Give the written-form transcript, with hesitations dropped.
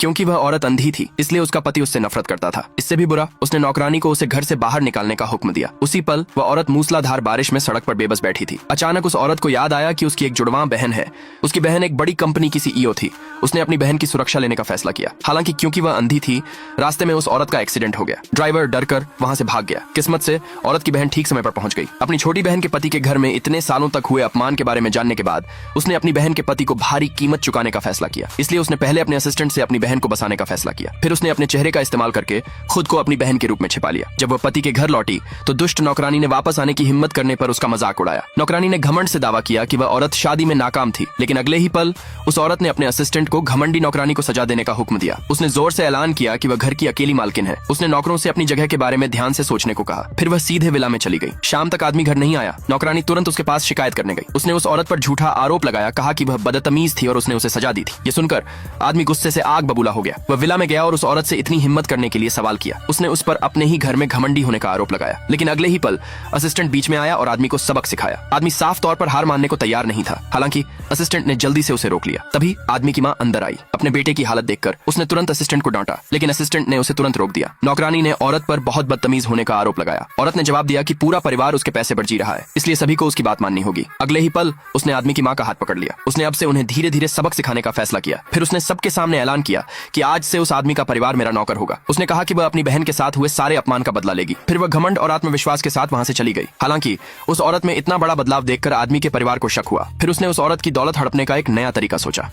क्योंकि वह औरत अंधी थी इसलिए उसका पति उससे नफरत करता था। इससे भी बुरा, उसने नौकरानी को उसे घर से बाहर निकालने का हुक्म दिया। उसी पल वह औरत मूसलाधार बारिश में सड़क पर बेबस बैठी थी। अचानक उस औरत को याद आया कि उसकी एक जुड़वां बहन है। उसकी बहन एक बड़ी कंपनी की सीईओ थी। उसने अपनी बहन की सुरक्षा लेने का फैसला किया। हालांकि क्योंकि वह अंधी थी, रास्ते में उस औरत का एक्सीडेंट हो गया। ड्राइवर डरकर वहां से भाग गया। किस्मत से औरत की बहन ठीक समय पर पहुंच गई। अपनी छोटी बहन के पति के घर में इतने सालों तक हुए अपमान के बारे में जानने के बाद उसने अपनी बहन के पति को भारी कीमत चुकाने का फैसला किया। इसलिए उसने पहले अपने असिस्टेंट से अपनी बहन को बसाने का फैसला किया। फिर उसने अपने चेहरे का इस्तेमाल करके खुद को अपनी बहन के रूप में छिपा लिया। जब वह पति के घर लौटी तो दुष्ट नौकरानी ने वापस आने की हिम्मत करने पर उसका मजाक उड़ाया। नौकरानी ने घमंड से दावा किया कि वह औरत शादी में नाकाम थी, लेकिन अगले ही पल उस औरत ने अपने असिस्टेंट को घमंडी नौकरानी को सजा देने का हुक्म दिया। उसने जोर से ऐलान किया कि वह घर की अकेली मालकिन है। उसने नौकरों से अपनी जगह के बारे में ध्यान से सोचने को कहा। फिर वह सीधे विला में चली गई। शाम तक आदमी घर नहीं आया। नौकरानी तुरंत उसके पास शिकायत करने गई। उसने उस औरत पर झूठा आरोप लगाया, कहा कि वह बदतमीज थी और उसने उसे सजा दी थी। ये सुनकर आदमी गुस्से से आग बबूला हो गया। वह विला में गया और उस औरत से इतनी हिम्मत करने के लिए सवाल किया। उसने उस पर अपने ही घर में घमंडी होने का आरोप लगाया, लेकिन अगले ही पल असिस्टेंट बीच में आया और आदमी को सबक सिखाया। आदमी साफ तौर पर हार मानने को तैयार नहीं था। हालांकि असिस्टेंट ने जल्दी से उसे रोक लिया। तभी आदमी की मां अंदर आई। अपने बेटे की हालत देखकर उसने तुरंत असिस्टेंट को डांटा, लेकिन असिस्टेंट ने उसे तुरंत रोक दिया। नौकरानी ने औरत पर बहुत बदतमीज होने का आरोप लगाया। औरत ने जवाब दिया कि पूरा परिवार उसके पैसे पर जी रहा है, इसलिए सभी को उसकी बात माननी होगी। अगले ही पल उसने आदमी की मां का हाथ पकड़ लिया। उसने अब से उन्हें धीरे धीरे सबक सिखाने का फैसला किया। फिर उसने सबके सामने ऐलान किया कि आज से उस आदमी का परिवार मेरा नौकर होगा। उसने कहा कि वह अपनी बहन के साथ हुए सारे अपमान का बदला लेगी। फिर वह घमंड और आत्मविश्वास के साथ वहां से चली गई। हालांकि उस औरत में इतना बड़ा बदलाव देखकर आदमी के परिवार को शक हुआ। फिर उसने उस औरत की दौलत हड़पने का एक नया तरीका सोचा।